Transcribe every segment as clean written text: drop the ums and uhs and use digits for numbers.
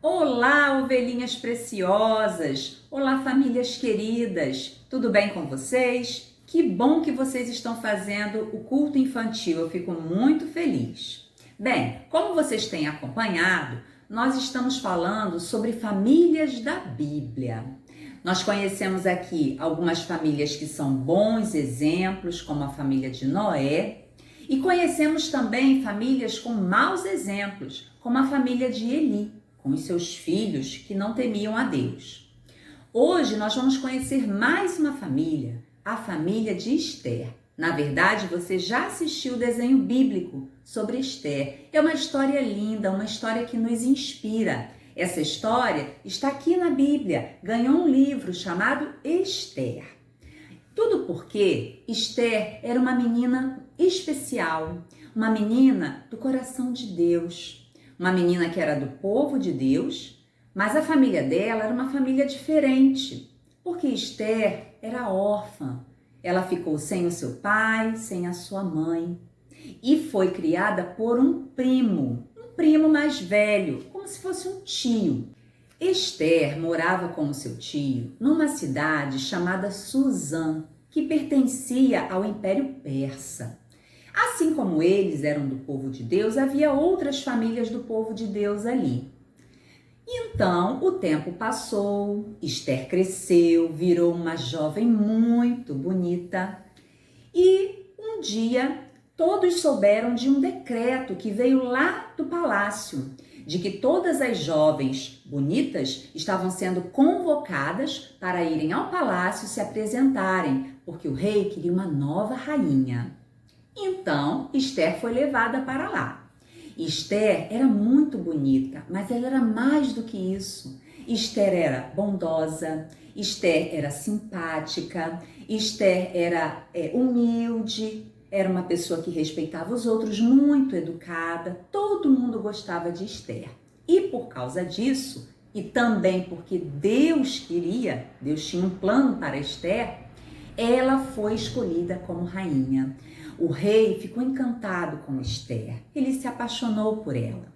Olá, ovelhinhas preciosas! Olá, famílias queridas! Tudo bem com vocês? Que bom que vocês estão fazendo o culto infantil, eu fico muito feliz. Bem, como vocês têm acompanhado, nós estamos falando sobre famílias da Bíblia. Nós conhecemos aqui algumas famílias que são bons exemplos, como a família de Noé, e conhecemos também famílias com maus exemplos, como a família de Eli, com os seus filhos que não temiam a Deus. Hoje nós vamos conhecer mais uma família, a família de Esther. Na verdade, você já assistiu o desenho bíblico sobre Esther. É uma história linda, uma história que nos inspira. Essa história está aqui na Bíblia, ganhou um livro chamado Esther. Tudo porque Esther era uma menina especial, uma menina do coração de Deus. Uma menina que era do povo de Deus, mas a família dela era uma família diferente, porque Esther era órfã. Ela ficou sem o seu pai, sem a sua mãe, e foi criada por um primo mais velho, como se fosse um tio. Esther morava com o seu tio numa cidade chamada Suzã, que pertencia ao Império Persa. Assim como eles eram do povo de Deus, havia outras famílias do povo de Deus ali. Então, o tempo passou, Esther cresceu, virou uma jovem muito bonita e um dia todos souberam de um decreto que veio lá do palácio, de que todas as jovens bonitas estavam sendo convocadas para irem ao palácio se apresentarem, porque o rei queria uma nova rainha. Então, Esther foi levada para lá. Esther era muito bonita, mas ela era mais do que isso. Esther era bondosa, Esther era simpática, Esther era humilde, era uma pessoa que respeitava os outros, muito educada. Todo mundo gostava de Esther. E por causa disso, e também porque Deus queria, Deus tinha um plano para Esther, ela foi escolhida como rainha. O rei ficou encantado com Esther, ele se apaixonou por ela.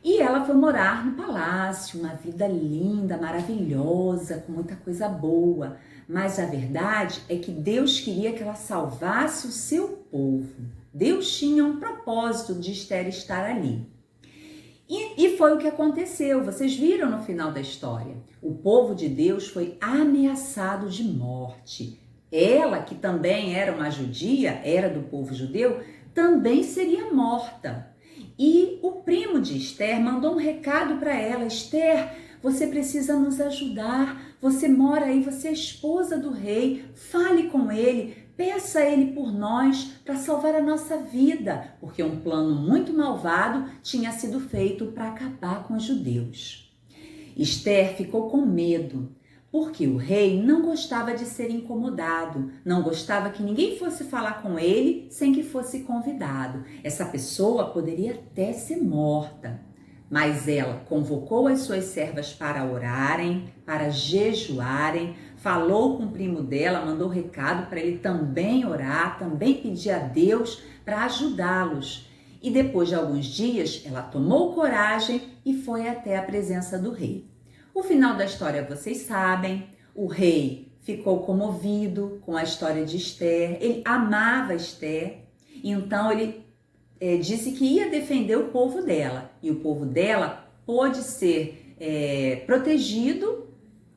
E ela foi morar no palácio, uma vida linda, maravilhosa, com muita coisa boa. Mas a verdade é que Deus queria que ela salvasse o seu povo. Deus tinha um propósito de Esther estar ali. E foi o que aconteceu, vocês viram no final da história. O povo de Deus foi ameaçado de morte. Ela, que também era uma judia, era do povo judeu, também seria morta. E o primo de Esther mandou um recado para ela: Esther, você precisa nos ajudar, você mora aí, você é esposa do rei, fale com ele, peça a ele por nós para salvar a nossa vida, porque um plano muito malvado tinha sido feito para acabar com os judeus. Esther ficou com medo, porque o rei não gostava de ser incomodado, não gostava que ninguém fosse falar com ele sem que fosse convidado. Essa pessoa poderia até ser morta, mas ela convocou as suas servas para orarem, para jejuarem, falou com o primo dela, mandou recado para ele também orar, também pedir a Deus para ajudá-los. E depois de alguns dias, ela tomou coragem e foi até a presença do rei. O final da história vocês sabem, o rei ficou comovido com a história de Esther, ele amava Esther, então ele disse que ia defender o povo dela, e o povo dela pôde ser protegido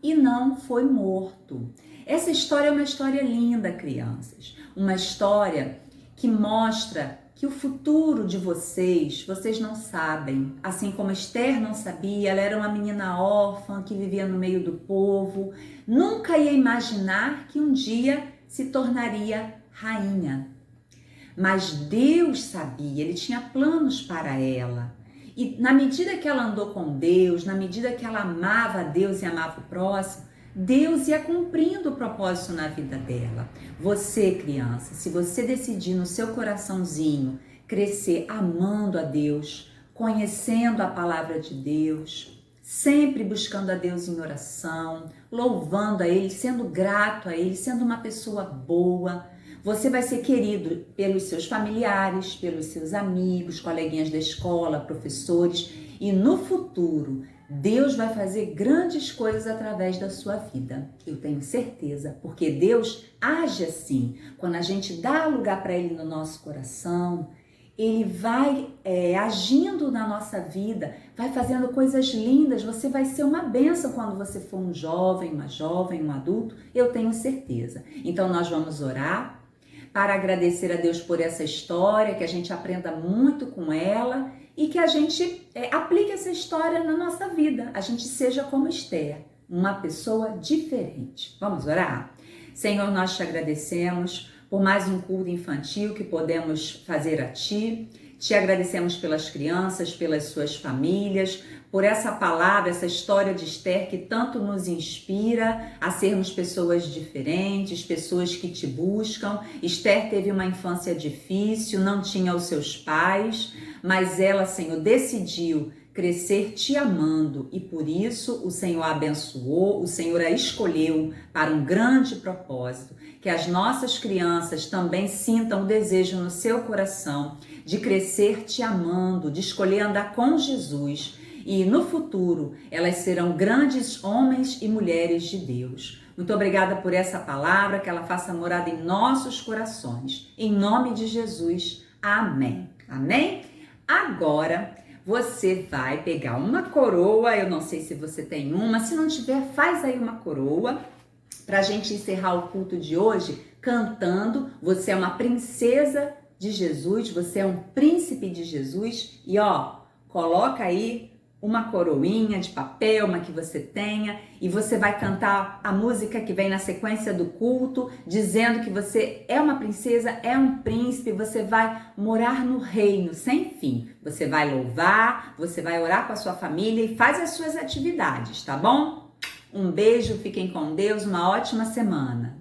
e não foi morto. Essa história é uma história linda, crianças, uma história que mostra que o futuro de vocês não sabem. Assim como Esther não sabia, ela era uma menina órfã que vivia no meio do povo, nunca ia imaginar que um dia se tornaria rainha. Mas Deus sabia, ele tinha planos para ela. E na medida que ela andou com Deus, na medida que ela amava a Deus e amava o próximo, Deus ia cumprindo o propósito na vida dela. Você, criança, se você decidir no seu coraçãozinho crescer amando a Deus, conhecendo a palavra de Deus, sempre buscando a Deus em oração, louvando a Ele, sendo grato a Ele, sendo uma pessoa boa, você vai ser querido pelos seus familiares, pelos seus amigos, coleguinhas da escola, professores, e no futuro Deus vai fazer grandes coisas através da sua vida. Eu tenho certeza, porque Deus age assim. Quando a gente dá lugar para Ele no nosso coração, Ele vai agindo na nossa vida, vai fazendo coisas lindas. Você vai ser uma bênção quando você for um jovem, um adulto, eu tenho certeza. Então nós vamos orar para agradecer a Deus por essa história, que a gente aprenda muito com ela e que a gente aplique essa história na nossa vida. A gente seja como Esther, uma pessoa diferente. Vamos orar? Senhor, nós te agradecemos por mais um culto infantil que podemos fazer a Ti. Te agradecemos pelas crianças, pelas suas famílias, por essa palavra, essa história de Esther que tanto nos inspira a sermos pessoas diferentes, pessoas que te buscam. Esther teve uma infância difícil, não tinha os seus pais, mas ela, Senhor, decidiu crescer te amando e por isso o Senhor a abençoou, o Senhor a escolheu para um grande propósito. Que as nossas crianças também sintam o desejo no seu coração de crescer te amando, de escolher andar com Jesus e no futuro elas serão grandes homens e mulheres de Deus. Muito obrigada por essa palavra, que ela faça morada em nossos corações. Em nome de Jesus, amém. Amém? Agora você vai pegar uma coroa, eu não sei se você tem uma, se não tiver, faz aí uma coroa, para a gente encerrar o culto de hoje cantando Você é uma princesa de Jesus, você é um príncipe de Jesus. E coloca aí uma coroinha de papel, uma que você tenha, e você vai cantar a música que vem na sequência do culto, dizendo que você é uma princesa, é um príncipe, você vai morar no reino sem fim. Você vai louvar, você vai orar com a sua família e faz as suas atividades, tá bom? Um beijo, fiquem com Deus, uma ótima semana.